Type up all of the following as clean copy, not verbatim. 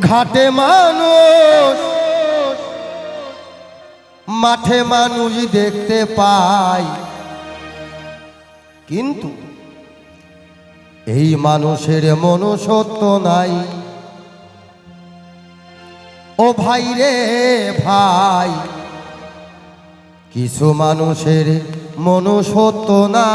ঘাটে মানুষ মাঠে মানুষ দেখতে পাই, কিন্তু এই মানুষের মনুষ্যত্ব নাই। ও ভাই রে ভাই, কিছু মানুষের মনুষ্যত্ব না।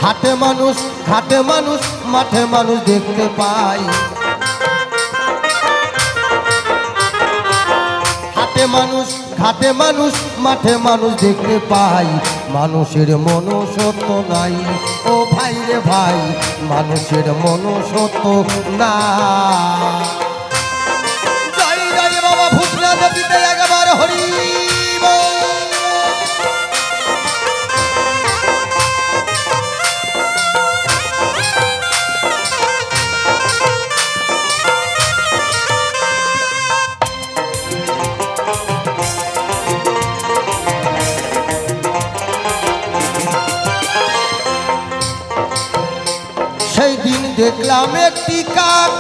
হাটে মানুষ ঘাটে মানুষ মাঠে মানুষ দেখতে পাই, হাটে মানুষ ঘাটে মানুষ মাঠে মানুষ দেখতে পাই। মানুষের মনুষ্যত্ব নাই, ও ভাই রে ভাই, মানুষের মনুষ্যত্ব না। জয় জয় বাবা ভূতনাথ দেবীতে একবার হরি বল। সেই দিন দেখলাম একটি কাক,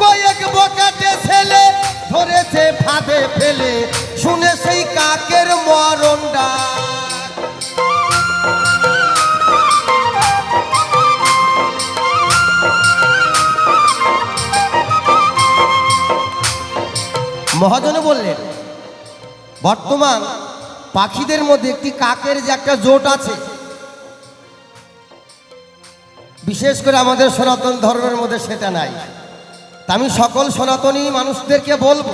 কয়েক বকাটে ছেলে ধরেছে ফাঁদে ফেলে, শুনে সেই কাকের মরণ ডাক। মহাজনে বললেন, বর্তমান পাখিদের মধ্যে একটি কাকের যে একটা জোট আছে, বিশেষ করে আমাদের সনাতন ধর্মের মধ্যে সেটা নাই। তা আমি সকল সনাতনী মানুষদেরকে বলবো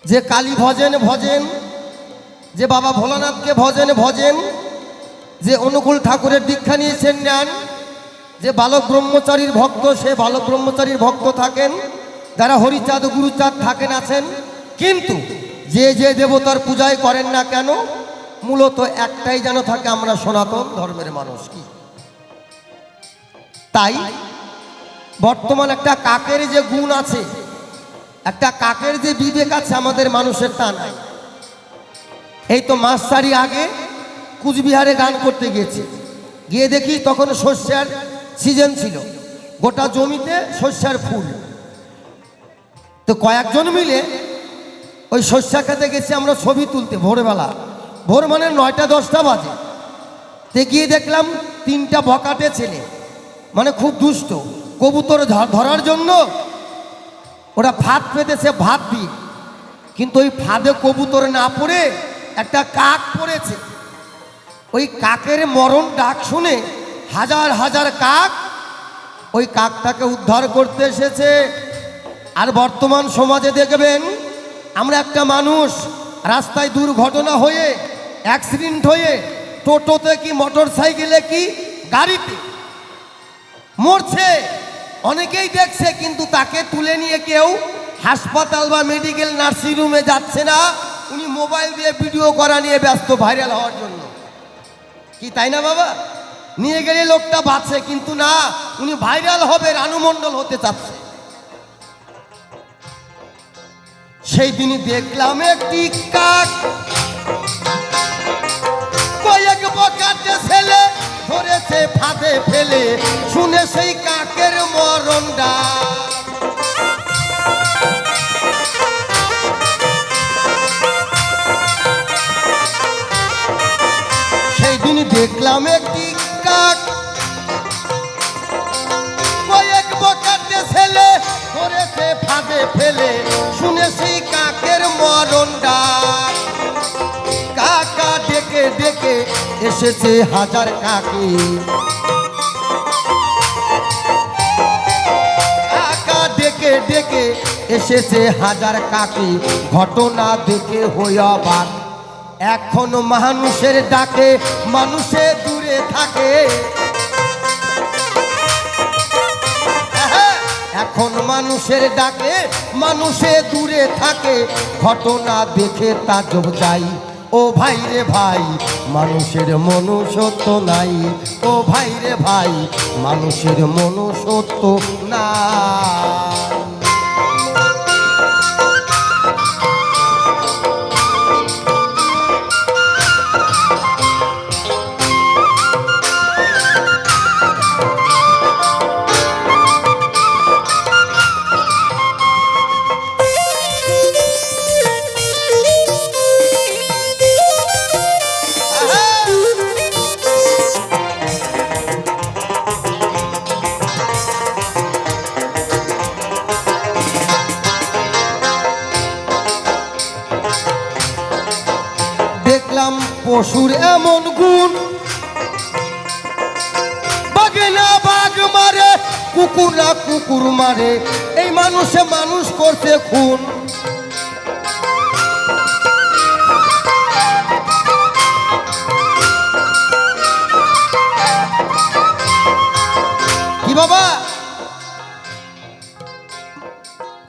যে কালী ভজেন ভজেন, যে বাবা ভোলানাথকে ভজেন ভজেন, যে অনুকূল ঠাকুরের দীক্ষা নিয়েছেন নেন, যে বালক ব্রহ্মচারীর ভক্ত সে বালক ব্রহ্মচারীর ভক্ত থাকেন, যারা হরিচাঁদ গুরুচাঁদ থাকেন আছেন। কিন্তু যে যে দেবতার পূজায় করেন না কেন, মূলত একটাই যেন থাকে, আমরা সনাতন ধর্মের মানুষ। কি তাই বর্তমান একটা কাকের যে গুণ আছে, একটা কাকের যে বিবেক আছে, আমাদের মানুষের তা নাই। এই তো মাস চারি আগে কুচবিহারে গান করতে গিয়েছি, গিয়ে দেখি তখন শস্যের সিজন ছিল, গোটা জমিতে শস্যের ফুল। তো কয়েকজন মিলে ওই শস্য খেতে গেছি আমরা ছবি তুলতে, ভোরবেলা, ভোর মানে 9টা-10টা বাজে। তে গিয়ে দেখলাম 3টা বকাটে ছেলে, মানে খুব দুষ্ট, কবুতর ধরার জন্য ওরা ফাঁদ পেতেছে ভাত দিয়ে, কিন্তু ওই ফাঁদে কবুতর না পড়ে একটা কাক পড়েছে। ওই কাকের মরণ ডাক শুনে হাজার হাজার কাক ওই কাকটাকে উদ্ধার করতে এসেছে। আর বর্তমান সমাজে দেখবেন, আমরা একটা মানুষ রাস্তায় দুর্ঘটনা হয়ে, অ্যাক্সিডেন্ট হয়ে, টোটোতে কি মোটর সাইকেলে কি গাড়িতে মরছে, অনেকেই দেখছে, কিন্তু তাকে তুলে নিয়ে কেউ হাসপাতাল বা মেডিকেল নার্সিংহোমে যাচ্ছে না। উনি মোবাইল দিয়ে ভিডিও করা নিয়ে ব্যস্ত, ভাইরাল হওয়ার জন্য। কি তাই না বাবা? নিয়ে গেলে লোকটা বাঁচে, কিন্তু না, উনি ভাইরাল হবে, রানু মণ্ডল হতে চাচ্ছে। সেই দিনই দেখলাম একটি কাক, কয়েক বকাটে ছেলে ধরেছে ফাঁদে ফেলে, শুনে সেই কাকের মরণ ডাক। সেই দিন দেখলাম একটি কাক, কয়েক বকাটে ছেলে ধরেছে ফাঁদে ফেলে, শুনে সেই কাকের মরণ ডাক। কাকা ডেকে ডেকে এসেছে হাজার কাকি, কাকা ডেকে ডেকে এসেছে হাজার কাকি, ঘটনা দেখে হইয়া অবাক। এখনো মানুষের ডাকে মানুষে দূরে থাকে, এখন মানুষের ডাকে মানুষে দূরে থাকে, ঘটনা দেখে তাজ্জব যাই। ও ভাই রে ভাই, মানুষের মনুষ্যত্ব নাই। ও ভাই রে ভাই, মানুষের মনুষ্যত্ব নাই। দেখলাম পশুর এমন গুণ, বাঘে না বাঘ মারে, কুকুর না কুকুর মারে, এই মানুষে মানুষ করছে খুন। কি বাবা,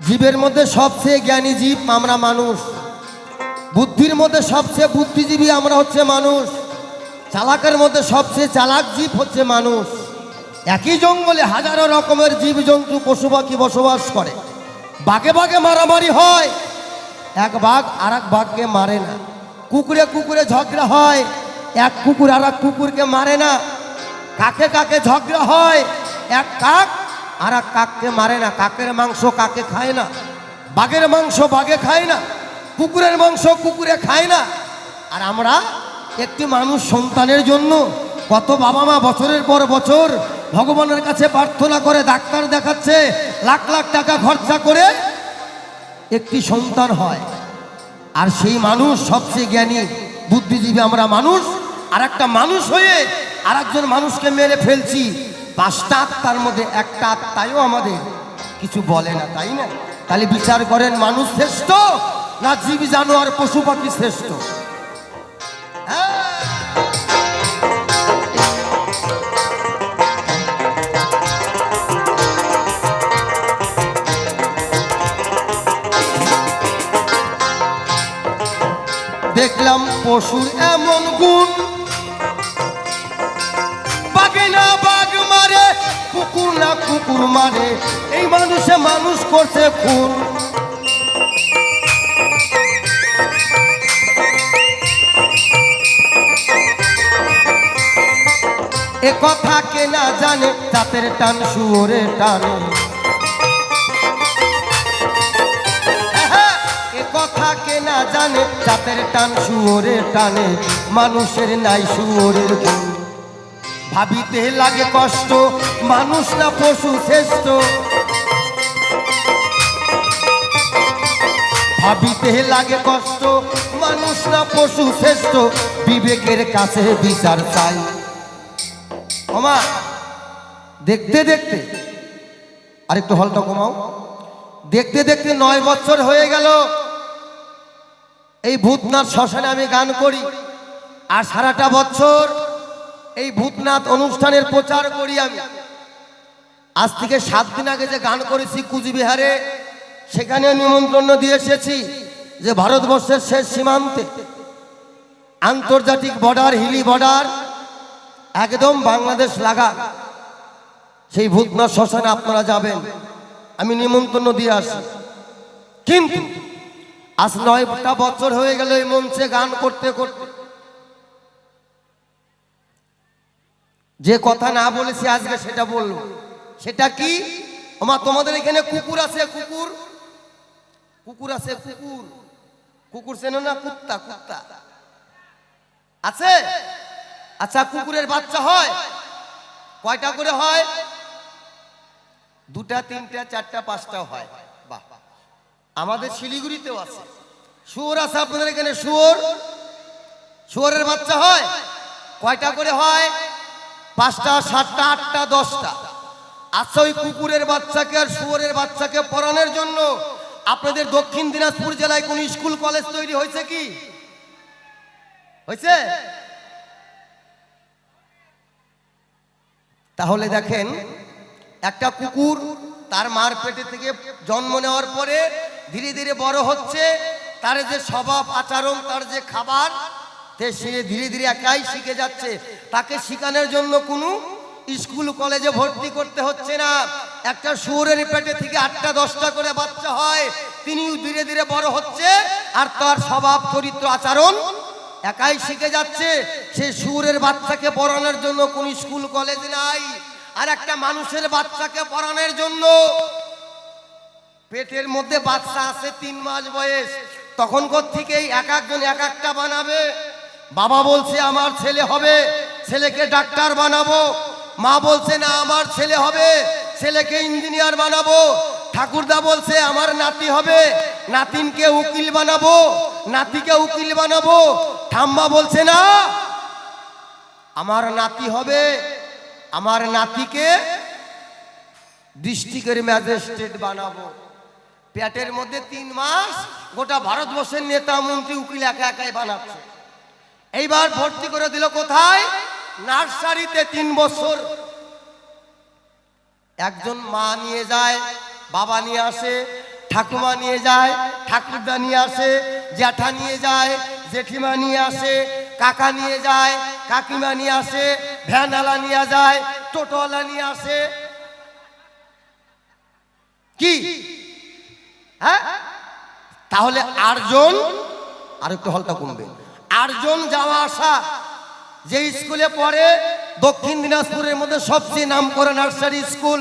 জীবের মধ্যে সবচেয়ে জ্ঞানী জীব আমরা মানুষ, বুদ্ধির মধ্যে সবচেয়ে বুদ্ধিজীবী আমরা হচ্ছে মানুষ, চালাকের মধ্যে সবচেয়ে চালাক জীব হচ্ছে মানুষ। একই জঙ্গলে হাজারো রকমের জীবজন্তু পশু পাখি বসবাস করে, বাঘে বাঘে মারামারি হয়, এক বাঘ আর এক বাঘকে মারে না। কুকুরে কুকুরে ঝগড়া হয়, এক কুকুর আর এক কুকুরকে মারে না। কাকে কাকে ঝগড়া হয়, এক কাক আর এক কাককে মারে না। কাকের মাংস কাকে খায় না, বাঘের মাংস বাঘে খায় না, কুকুরের মাংস কুকুরে খায় না। আর আমরা একটি মানুষ সন্তানের জন্য কত বাবা মা বছরের পর বছর ভগবানের কাছে প্রার্থনা করে, ডাক্তার দেখাচ্ছে, লাখ লাখ টাকা খরচা করে একটি সন্তান হয়। আর সেই মানুষ সবচেয়ে জ্ঞানী বুদ্ধিজীবী আমরা মানুষ, আর একটা মানুষ হয়ে আর একজন মানুষকে মেরে ফেলছি। 5টা আত্মার মধ্যে একটা আত্মায়ও আমাদের কিছু বলে না, তাই না? তাহলে বিচার করেন, মানুষ শ্রেষ্ঠ না জীব জানোয়ার পশু পাখি শ্রেষ্ঠ? দেখলাম পশুর এমন গুণ, বাঘে না বাঘ মারে, কুকুর না কুকুর মারে, এই মানুষে মানুষ করছে খুন। এ কথা কে না জানে, জাতের টান শুয়োরে টানে। এ কথা কে না জানে, জাতের টান শুয়োরে টানে, মানুষের নাই শুয়োরের গুণ। ভাবিতে লাগে কষ্ট, মানুষ না পশু শ্রেষ্ঠ। ভাবিতে লাগে কষ্ট, মানুষ না পশু শ্রেষ্ঠ, বিবেকের কাছে বিচার চাই। ওমা দেখতে দেখতে, আরেকটু হলটা কমাও, দেখতে দেখতে 9 বছর হয়ে গেল এই ভূতনাথ শ্মশানে আমি গান করি। আর সারাটা বছর এই ভূতনাথ অনুষ্ঠানের প্রচার করি আমি। আজ থেকে 7 দিন আগে যে গান করেছি কুচবিহারে, সেখানে নিমন্ত্রণ দিয়ে এসেছি যে ভারতবর্ষের শেষ সীমান্তে আন্তর্জাতিক বর্ডার, হিলি বর্ডার, একদম বাংলাদেশ লাগা সেই ভূতনাথ শ্মশানে আপনারা যাবেন, আমি নিমন্ত্রণ দিয়ে আসি। কিন্তু আজ 9টা বছর হয়ে গেল এই মঞ্চে গান করতে করতে, যে কথা না বলেছি আজকে সেটা বলবো। সেটা কি? ওমা তোমাদের এখানে কুকুর আছে? কুকুর কুকুর আছে? কুকুর কুকুর চেনো না? কুত্তা কুত্তা আছে? আচ্ছা, কুকুরের বাচ্চা হয় কয়টা করে হয়? 2টা 3টা 4টা 5টা হয়। বাহ, আমাদের শিলিগুড়িতেও আছে। শুয়োর আছে আপনাদের এখানে? শুয়োর, শুয়োরের বাচ্চা হয় কয়টা করে হয়? 5টা 7টা 8টা 10টা। আচ্ছা, ওই কুকুরের বাচ্চাকে আর শুয়োরের বাচ্চাকে পড়ানোর জন্য আপনাদের দক্ষিণ দিনাজপুর জেলায় কোন স্কুল কলেজ তৈরি হয়েছে কি? হয়েছে? তাহলে দেখেন, একটা কুকুর তার মার পেটে থেকে জন্ম নেওয়ার পরে ধীরে ধীরে বড় হচ্ছে, তার যে স্বভাব আচরণ, তার যে খাবার, সে ধীরে ধীরে একাই শিখে যাচ্ছে। তাকে শেখানোর জন্য কোনো স্কুল কলেজে ভর্তি করতে হচ্ছে না। একটা শুয়োরের পেটে থেকে 8টা 10টা করে বাচ্চা হয়, তিনিও ধীরে ধীরে বড় হচ্ছে, আর তার স্বভাব চরিত্র আচরণ একাই শিখে যাচ্ছে। সে শুয়োরের বাচ্চাকে পড়ানোর জন্য কোন স্কুল কলেজ নাই। আর একটা মানুষের বাচ্চাকে পড়ানোর জন্য পেটের মধ্যে বাচ্চা আছে 3 মাস বয়স, তখন থেকেই এক একজন এক একটা বানাবে। বাবা বলছে আমার ছেলে হবে, ছেলেকে ডাক্তার বানাবো। মা বলছে না আমার ছেলে হবে, ছেলেকে ইঞ্জিনিয়ার বানাবো। ঠাকুরদা বলছে আমার নাতি হবে, নাতিনকে উকিল বানাবো, নাতিকে উকিল বানাবো। ঠাম্মা বলছে না আমার নাতি হবে, আমার নাতিকে ডিস্ট্রিক্টের ম্যাজিস্ট্রেট বানাবো। পেটের মধ্যে 3 মাস গোটা ভারতবর্ষের নেতা মন্ত্রী উকিল একা একাই বানাচ্ছে। এইবার ভর্তি করে দিল কোথায়? নার্সারিতে। 3 বছর একজন মা নিয়ে যায়, বাবা নিয়ে আসে, ঠাকুমা নিয়ে যায়, ঠাকুরদা নিয়ে আসে, জ্যাঠা নিয়ে যায়, জেঠিমা নিয়ে আসে, কাকা নিয়ে যায়, কাকিমা নিয়ে আসে, ভ্যানওয়ালা নিয়ে যায়, টোটোওয়ালা নিয়ে আসে। কি হ্যাঁ? তাহলে 8 জন, আর একটু হলটা কমবে, 8 জন যাওয়া আসা। যে স্কুলে পড়ে দক্ষিণ দিনাজপুরের মধ্যে সবচেয়ে নাম করা নার্সারি স্কুল,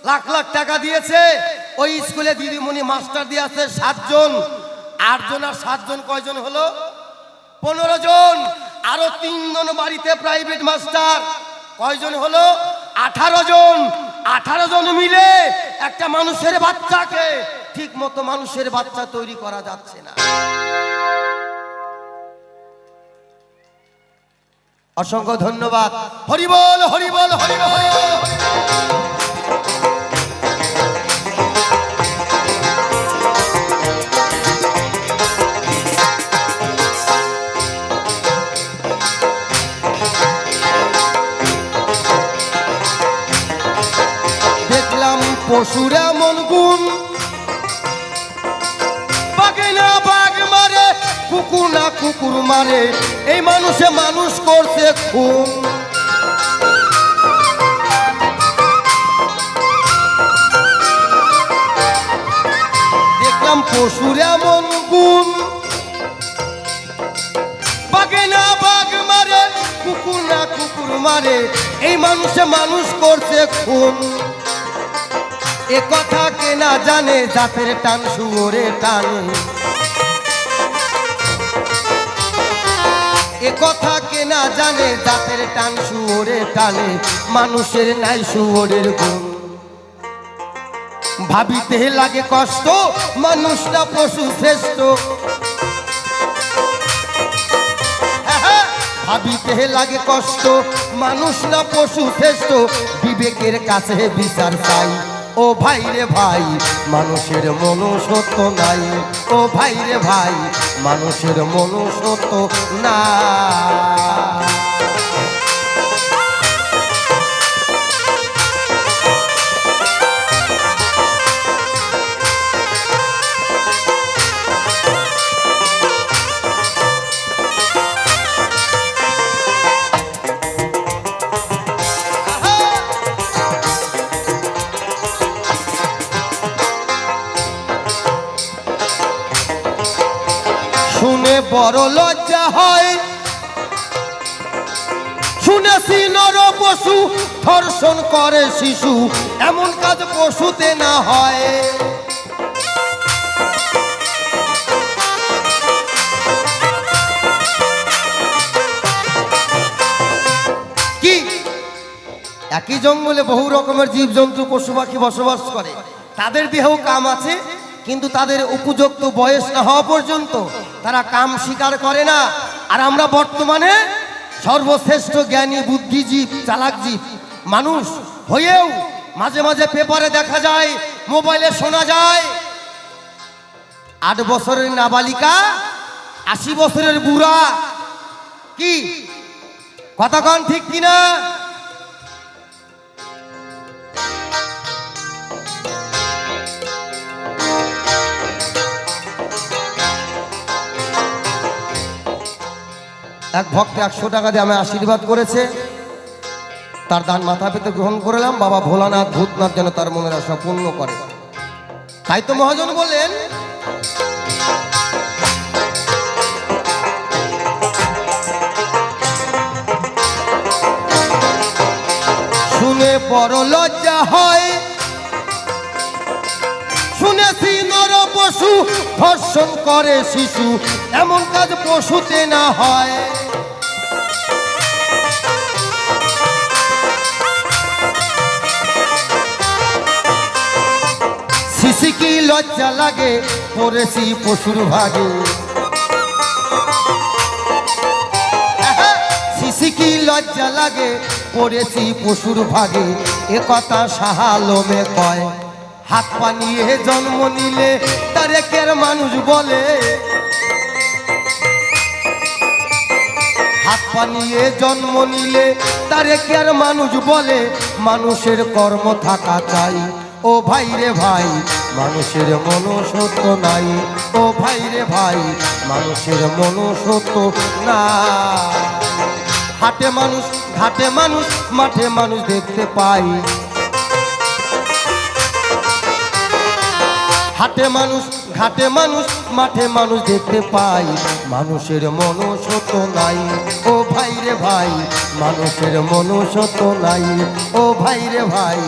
লাখ লাখ টাকা দিয়েছে। ওই স্কুলে দিদিমণি মাস্টার দিয়ে আছে 7 জন। 8 জন আর 7 জন কয়জন হলো? 15 জন। আরো 3 জন বাড়িতে প্রাইভেট মাস্টার, কয়জন হলো? 18 জন। 18 জন মিলে একটা মানুষের বাচ্চাকে ঠিক মতো মানুষের বাচ্চা তৈরি করা যাচ্ছে না। অসংখ্য ধন্যবাদ। হরিবল হরিবল হরিবল। দেখলাম পশুর এমন গুণ, বাঘে না বাঘ মারে, কুকুর না কুকুর মারে, এই মানুষে মানুষ করছে খুন। দেখলাম পশুর এমন গুণ, বাঘে না বাঘ মারে, কুকুর না কুকুর মারে, এই মানুষে মানুষ করছে খুন। এ কথা কে না জানে, জাতের টান শুয়োরে টানে। এ কথা কে না জানে, জাতের টান শুয়োরে টানে, মানুষের নাই শুয়োরের গুণ। ভাবিতে লাগে কষ্ট, মানুষটা পশু শ্রেষ্ঠ। ভাবিতে লাগে কষ্ট, মানুষ না পশু শ্রেষ্ঠ, বিবেকের কাছে বিচার চাই। ও ভাই রে ভাই, মানুষের মনুষ্যত্ব নাই। ও ভাই রে ভাই, মানুষের মনুষ্যত্ব না। শুনে বড় লজ্জা হয়, শুনেছি নর পশু ধর্ষণ করে শিশু, এমন কাজ পশুতে না হয়। কি একই জঙ্গলে বহু রকমের জীবজন্তু পশু পাখি বসবাস করে, তাদের দেহেও কাম আছে, কিন্তু তাদের উপযুক্ত বয়স না হওয়া পর্যন্ত তারা কাম স্বীকার করে না। আর আমরা বর্তমানে সর্বশ্রেষ্ঠ জ্ঞানী বুদ্ধিজীব চালাক জীব মানুষ হয়েও মাঝে মাঝে পেপারে দেখা যায়, মোবাইলে শোনা যায়, 8 বছরের নাবালিকা 80 বছরের বুড়া। কি কথা কন ঠিক কিনা? এক ভক্ত 100 টাকা দিয়ে আমি আশীর্বাদ করেছে, তার দান মাথা পেতে গ্রহণ করলাম। বাবা ভোলানাথ ভূতনাথ যেন তার মনের আশা পূর্ণ করে। তাই তো মহাজন বললেন, শুনে বড় লজ্জা হয়, শুনেছি নর পশু ধর্ষণ করে শিশু, এমন কাজ পশুতে না হয়। শিশি কি লজ্জা লাগে, পড়েছি পশুর ভাগে। শিশি কি লজ্জা লাগে, পড়েছি পশুর ভাগে। এ কথা সাহালমে কয়, হাত পা নিয়ে জন্ম নিলে তারে কের মানুষ বলে। হাত পা নিয়ে জন্ম নিলে তারে কের মানুষ বলে। মানুষের কর্ম থাকা চাই, ও ভাই রে ভাই মানুষের মনুষ্যত্ব নাই। ও ভাই রে ভাই মানুষের মনুষ্যত্ব না। হাটে মানুষ, ঘাটে মানুষ, মাঠে মানুষ দেখতে পাই। হাটে মানুষ, ঘাটে মানুষ, মাঠে মানুষ দেখতে পাই। মানুষের মনুষ্যত্ব নাই, ও ভাই রে ভাই মানুষের মনুষ্যত্ব নাই। ও ভাই রে ভাই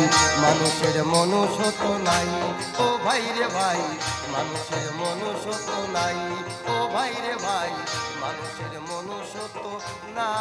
মানুষের মনুষ্যত্ব নাই। ও ভাই রে ভাই মানুষের মনুষ্যত্ব নাই। ও ভাই রে ভাই মানুষের মনুষ্যত্ব না।